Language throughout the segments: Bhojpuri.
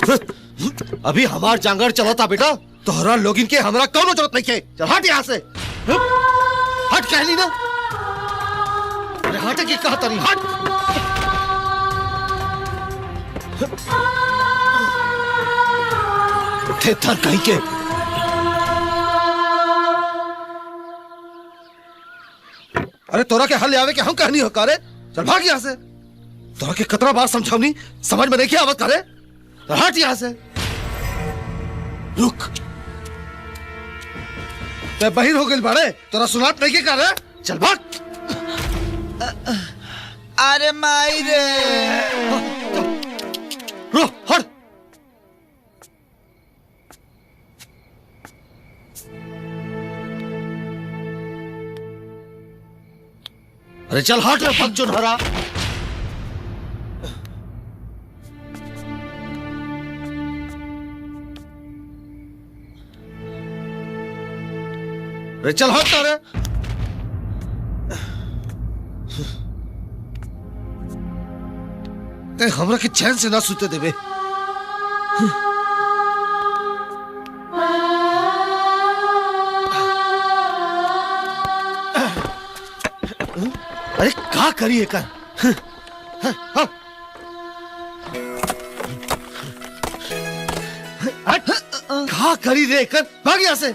अभी हमार जांगर चलता बेटा, तोहरा लोगिन के हमरा कौनो जरूरत नहीं है। चल हट यहाँ से, हट कहली ना। अरे हट की कहा तरी, हट। थर कहीं के अरे तोरा के हल आवे के हम कहनी हो करे। चल भाग यहाँ से। तोरा के कितना बार समझावनी, समझ में नहीं की आवत करे। हट यहाँ से। रुक, ते बहिर हो गई बाड़े, तोरा सुनात नहीं के करे। चल भाग। अरे माई रे, रो हट। अरे चल हट रे भग चुनहरा। अरे चल हट रे। ते हमरा के चैन से ना सुते देवे। अरे क्या करिए कर। क्या करी रे कर, भाग यहाँ से।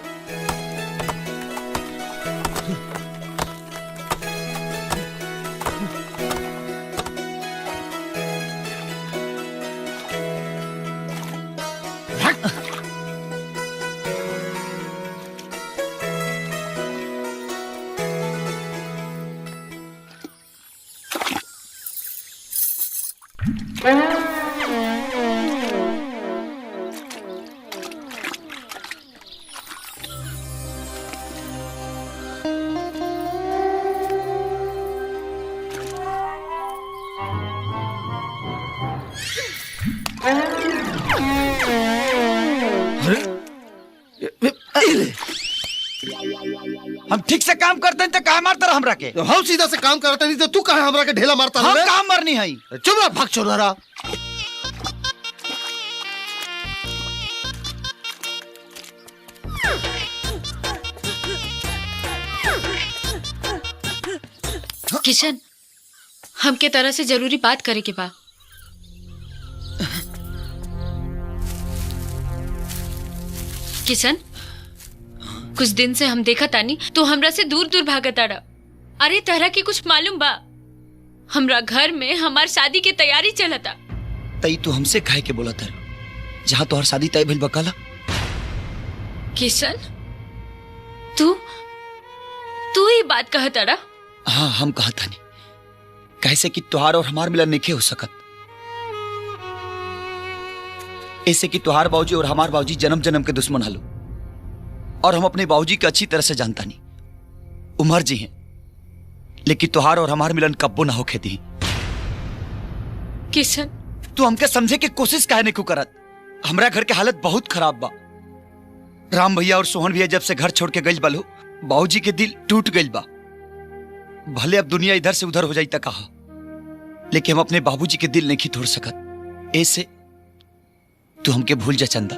हम ठीक से काम करते हैं तो कहा मारता रहा हमरा के। तो हम सीधा से काम करते नहीं तो तू कहा हमरा के ढेला मारता हम काम मरनी है। चुप रह भाग चुनहरा। किशन, हमके तरह से जरूरी बात करे के बा। किशन, कुछ दिन से हम देखा तानी तो हमरा से दूर दूर भागत आड़ा। अरे तरह की कुछ मालूम बा? हमरा घर में हमार शादी की तैयारी चलता। तई तू हमसे काहे के बोला था जहाँ तोहर शादी तय भइल बकाला? किशन, तू ही बात कहत आड़ा? हाँ हम कहा था नहीं, कैसे कि तुहार और हमार मिलन नहीं हो सकत। ऐसे कि तुहार बाबूजी और हमार बाबूजी जन्म जन्म के दुश्मन हलो, और हम अपने बाबूजी को अच्छी तरह से जानता नहीं। उमर जी हैं, लेकिन तुहार और हमार मिलन कब्बो ना होके दी। किशन, तू हमके समझे की कोशिश काहे नहीं को करत? हमरा घर के हालत बहुत खराब बा। राम भैया और सोहन भैया जब से घर छोड़ के गइल बालो, बाबूजी के दिल टूट गइल बा। भले अब दुनिया इधर से उधर हो जाई त कहा, लेकिन हम अपने बाबूजी के दिल नहीं तोड़ सकत। ऐसे तू हमके भूल जा चंदा।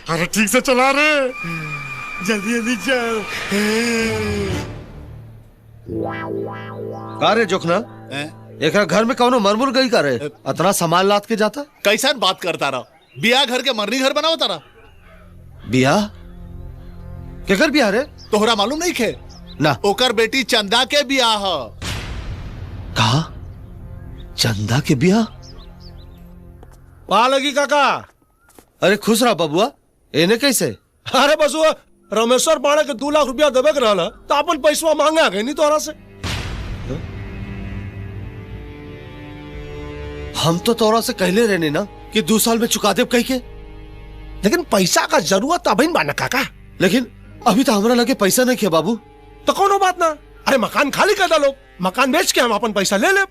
अरे ठीक से चला रे, जल्दी जल्दी चल। का रे जोखना, एक घर में कौनो मरमुर गई का रे? इतना सामान लाद के जाता। कैसा बात करता रहा? बिया घर के मरनी घर बनाओ तारा। बिया केकर बिया रे? तोहरा मालूम नहीं खे ना? ओकर बेटी चंदा के बिया है। कहा चंदा के बिया? वहां लगी काका। अरे खुश रहा बबुआ, एने कैसे? अरे बसुआ, रमेश्वर पाड़े के 2 लाख रुपया देवे के रहला तो अपन पैसवा मांगा गए नहीं तोरा से। हम तो तोरा से कहले रहने ना कि 2 साल में चुका दे कह के। लेकिन पैसा का जरूरत अभी बाना काका। लेकिन अभी तो हमरा लगे पैसा नहीं है बाबू। तो कोनो बात ना, अरे मकान खाली कर डालो, मकान बेच के हम अपन पैसा ले ले।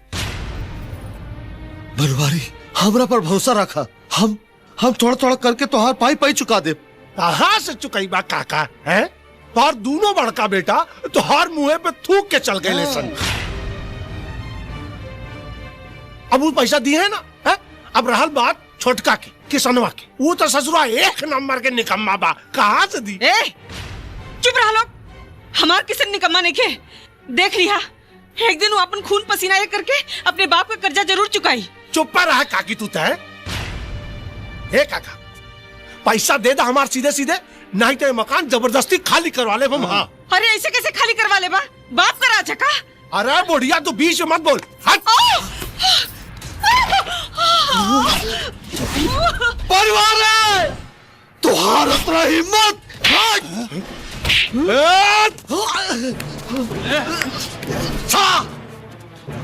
बनवारी हमरा पर भरोसा रखा। हम थोड़ा थोड़ा करके तोहार पाई पाई चुका दे। कहाँ से चुकाई बा काका है? तोहार दोनों बड़का बेटा तोहार मुंह पे थूक के चल गए सन। अब वो पैसा दिए है ना है? अब रहल बात छोटका की किसनवा की, वो तो ससुरा एक नंबर के निकम्मा बा, कहाँ से दी? चुप रहा लोग, हमार किसन निकम्मा नहीं के। देख लिया एक दिन वो अपन खून पसीना एक करके अपने बाप का कर्जा जरूर चुकाई। चुप रहा काकी तू तय। हे काका पैसा दे दा हमार सीधे सीधे, नहीं तो ये मकान जबरदस्ती खाली करवा ले हम। हाँ। अरे ऐसे कैसे खाली करवा ले बा? बाप का राज है का? अरे बुढ़िया तू बीच में मत बोल। हट। परिवार है तुहार उतना हिम्मत।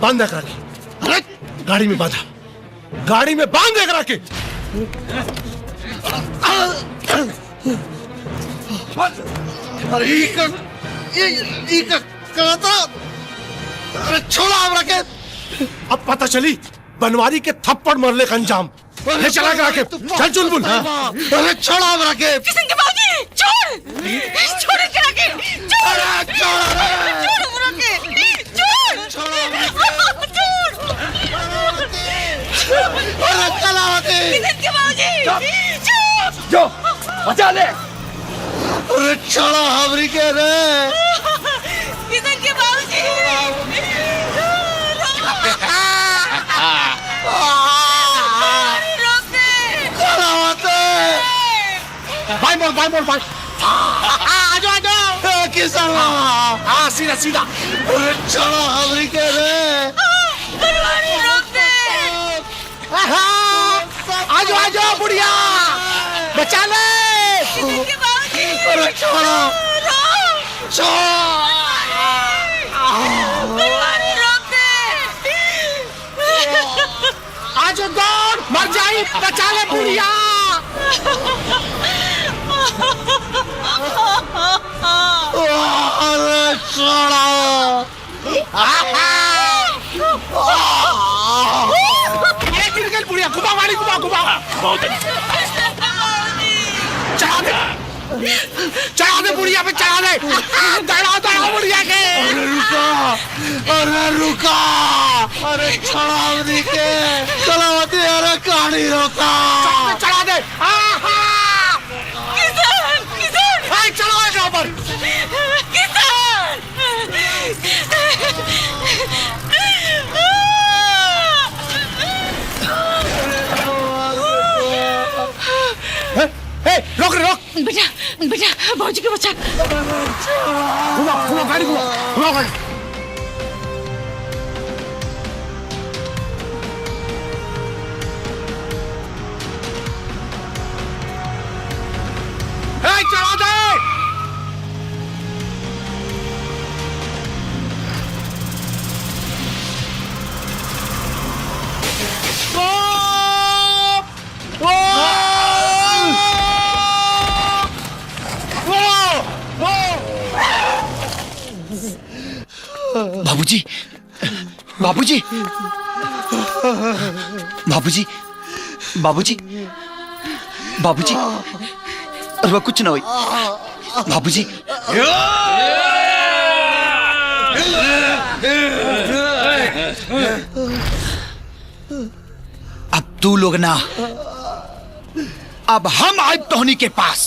बांध कर रखी। अरे गाड़ी में बांधा, गाड़ी में बांध कर रखी। अरे ये कहा था। अरे छोड़ा हम रखे। अब पता चली बनवारी के थप्पड़ मरले का अंजाम। ले चला करा के चल चुलबुल। अरे छोड़ा हम रखे। किसन के बाबूजी छोड़ छोड़ करा के छोड़ छोड़ अरे चला होते। किसन के बाबूजी जो बचा ले। अरे छोड़ा हमरी के रे। किसन के बाबूजी भाई बोल भाई। आजो किसान। हाँ सीधा सीधा। अरे चलो हमरी के रे। आजो बुढ़िया बचा ले। अरे छोड़ो आजो दौड़ मर जाई, बचा ले बुढ़िया। अरे छोड़ो। बुढ़िया घुमा वाली घुमा चढ़ा दे बुढ़िया पे चढ़ा दे। दड़ा बुढ़िया के। अरे रुका। अरे छोड़ा हमरी के। कलावती अरे कहानी रोका। चढ़ा दे। चलो यहाँ पर। रोक रे रोक। बेटा बाबूजी के बच्चा। घुमा गाड़ी घुमा गाड़ी। चढ़ा दे। बाबूजी बाबूजी बाबूजी बाबूजी बाबूजी अरे कुछ ना हुई बाबूजी। अब तू लोग ना, अब हम आए टोनी के पास।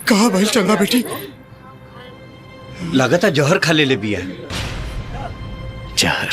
कहा भाई चंदा बेटी? लगातार जहर खा ले बिया। जहर?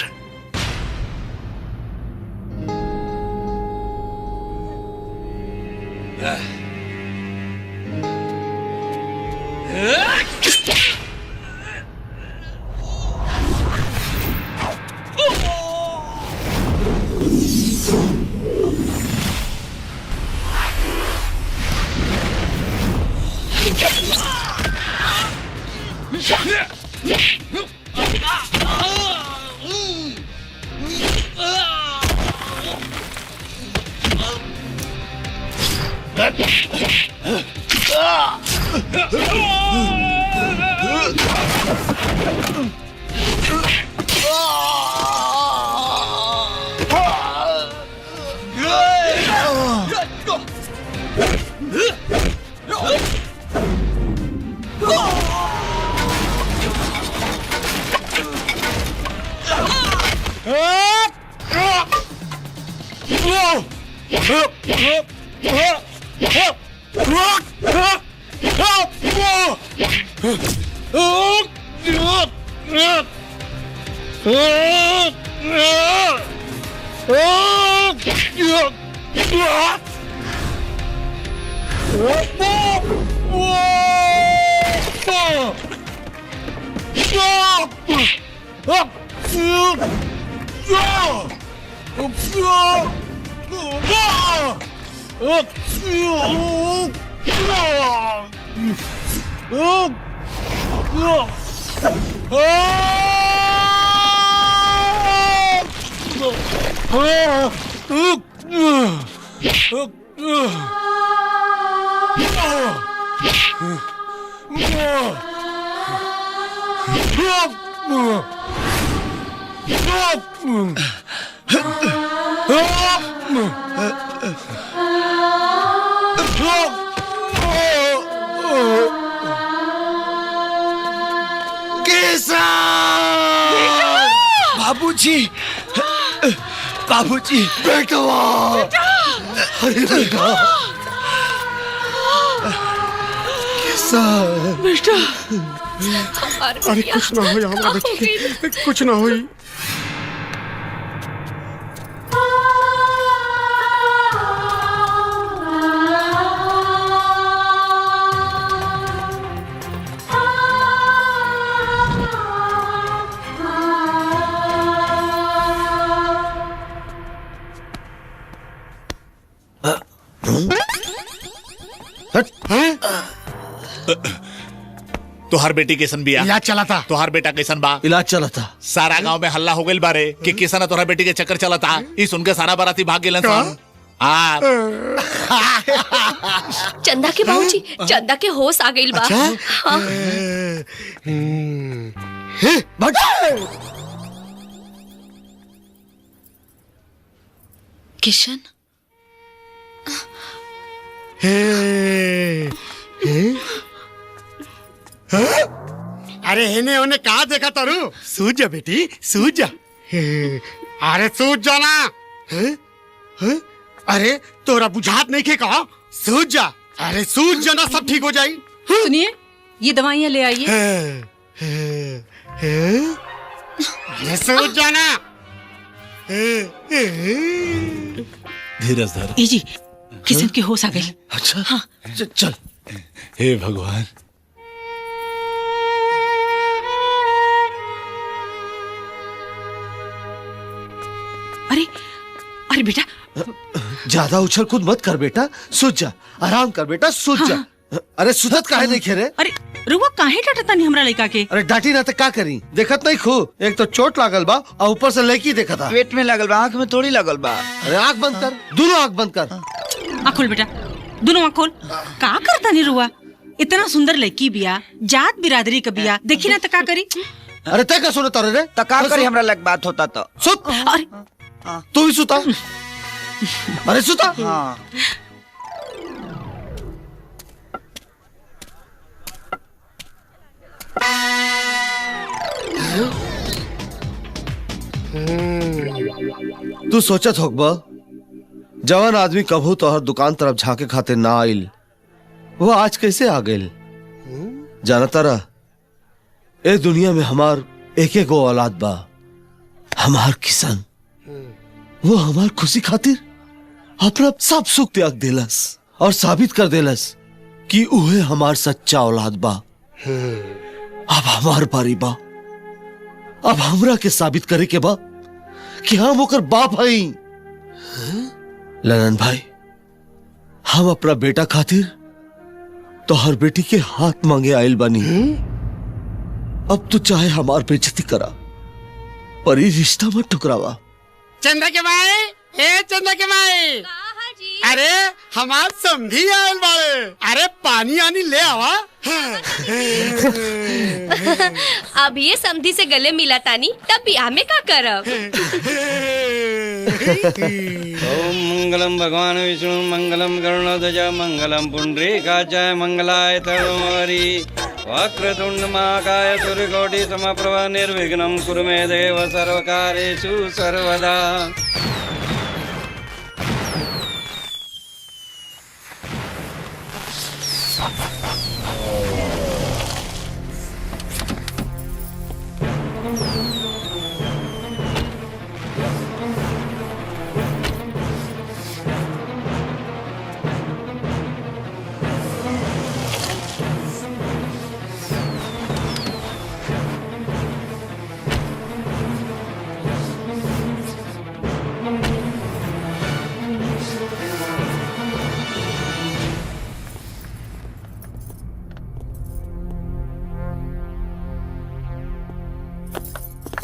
बाबूजी, बाबूजी, बेटा अरे बेटा बेटा अरे कुछ ना हो हमारा बेटी, कुछ ना हुई। तोहार बेटी कैसन बिया? इलाज चला था। तोहार बेटा कैसन बा? इलाज चला था। सारा गांव में हल्ला हो गइल बारे कि किसन तोहरा बेटी के चक्कर चला था। ई सुन के सारा बाराती भाग गेलन सन। चंदा के बाबूजी, चंदा के होश आ गइल बा। हाँ। किशन, अरे हेने होने कहा देखा तारू? सूझ जा बेटी, सूझ जा। अरे सूझ जाना। अरे तोरा बुझात नहीं के कहा? सूझ जा। अरे सूझ जाना, सब ठीक हो जाई। सुनिए, ये दवाइयाँ ले आइए। ये सूझ जाना। धीरज धर। ए जी, किशन के होश आ गए। अच्छा हाँ। चल। हे भगवान। अरे अरे बेटा, ज्यादा उछल कूद मत कर बेटा, सूझ जा। आराम कर बेटा, सूझ जा। अरे सुधत काहे नहीं खेरे? अरे रुआ काहे डांटता नहीं हमरा लड़का के? अरे डांटी ना तो का करी? देखत नहीं खू, एक तो चोट लागल बा और ऊपर से लड़की देखा था। पेट में लगल बा, आंख में थोड़ी लगल बा। अरे आँख बंद कर, दोनों आँख बंद कर। आँख खोल बेटा, दोनों आँख खोल। का करता नहीं रुआ? इतना सुंदर लड़की बिया, जात बिरादरी का बिया, देखी ना तो का करी? अरे तय का सुनो तारे रे तो का करी हमरा लग बात होता तो सुत अरे तू भी सुता अरे सुता हाँ तू सोचत होगा जवान आदमी कभू तोहर दुकान तरफ झांके खातिर ना आइल वो आज कैसे आ गइल जाना तारा ए दुनिया में हमार एक एक औलाद बा हमार किसान वो हमार खुशी खातिर अपना सब सुख त्याग देलस और साबित कर देलस कि उहे हमार सच्चा औलाद बा अब हमार बारी बा अब हमरा के साबित करे के बा कि हम ओकर बाप हई ललन भाई हम अपना बेटा खातिर तो हर बेटी के हाथ मांगे आयल बानी अब तो चाहे हमार बेइज्जती करा पर ये रिश्ता मत ठुकरावा। चंदा के भाई ए चंदा के भाई अरे हमार समझी आयल बाड़े अरे पानी आनी ले आवा अब ये समधी से गले मिला तानी तब बियाह में का करब। ओम मंगलम भगवान विष्णु मंगलम गरुड़ध्वज मंगलम पुंडरीकाचाय मंगलाय तरुणहरि वक्रतुंड महाकाय सूर्यकोटि समप्रभ निर्विघ्नं कुरु मे देव सर्वकार्येषु सर्वदा।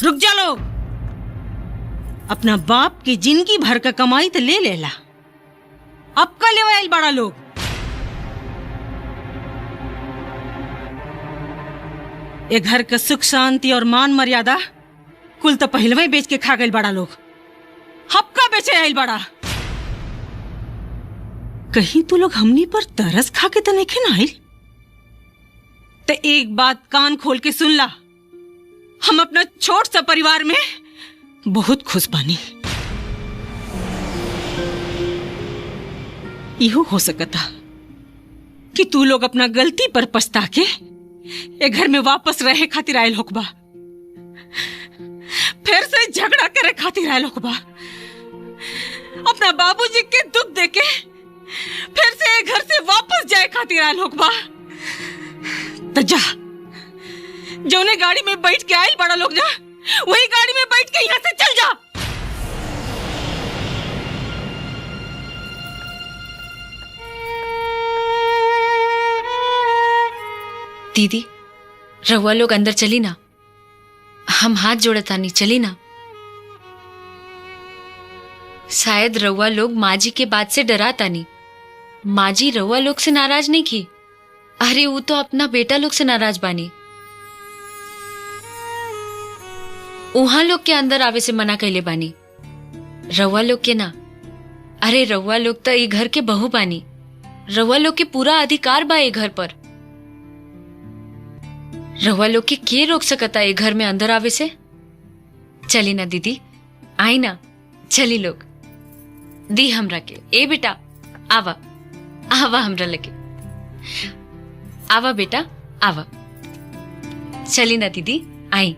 रुक जा लोग, अपना बाप की जिंदगी भर का कमाई तो ले लेला, अब का लेवा आइल बड़ा लोग। ये घर का सुख शांति और मान मर्यादा कुल तो पहलवे बेच के खा गइल बड़ा लोग, हब का बेचे आइल बड़ा। कहीं तो लोग हमनी पर तरस खा के तो नहीं ना आइल। तो एक बात कान खोल के सुन ला, हम अपना छोट सा परिवार में बहुत खुश बानी। इहो हो सकता कि तू लोग अपना गलती पर पछता के ये घर में वापस रहे खातिर आयल होकबा, फिर से झगड़ा करे खातिर आयल होकबा, अपना बाबूजी के दुख देके फिर से ये घर से वापस जाए खातिर आयल होकबा। तो जा, जौने गाड़ी में बैठ के आयल बड़ा लोग, जा वही गाड़ी में बैठ के यहाँ से चल जा। दीदी रहुआ लोग अंदर चली ना, हम हाथ जोड़ता नहीं, चली ना। शायद रहुआ लोग माँ जी के बात से डराता नहीं। माँ जी रहुआ लोग से नाराज नहीं की, अरे वो तो अपना बेटा लोग से नाराज बानी। उहा लोग के अंदर आवे से मना कैले बानी, रहुआ लोग के ना। अरे रहुआ लोग तो ये घर के बहू बानी, रहुआ लोग के पूरा अधिकार बा ये घर पर। रहुआ लोग के रोक सकता है घर में अंदर आवे से। चली ना दीदी, आई ना, चली लोग। दी हमरा के, ए बेटा आवा आवा, हमरा लगे आवा बेटा आवा। चली ना दीदी, आई।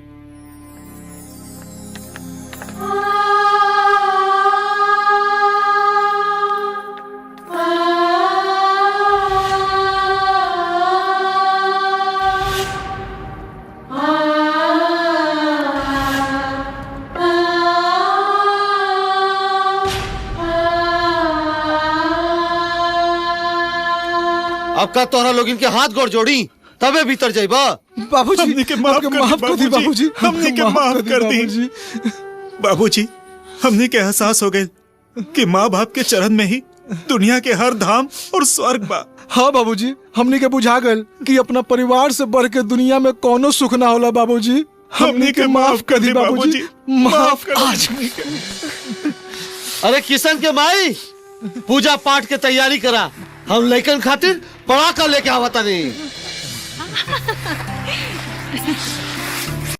अब का तोहरा लोग इनके हाथ गोड़ जोड़ी तबे भीतर जाइबा। बाबूजी हमने के माफ कर दी बाबूजी, हमने के माफ कर दी बाबूजी। हमने के एहसास हो गए कि माँ बाप के चरण में ही दुनिया के हर धाम और स्वर्ग बा। हाँ बाबूजी, हमने के बुझा गए कि अपना परिवार से बढ़ के दुनिया में कोनो सुख ना होला बाबूजी। हमनी के माफ कर दी बाबूजी, माफ कर आज। अरे किशन के माई, पूजा पाठ के तैयारी करा, हम लइकन खातिर पड़ाका लेके आवता नहीं।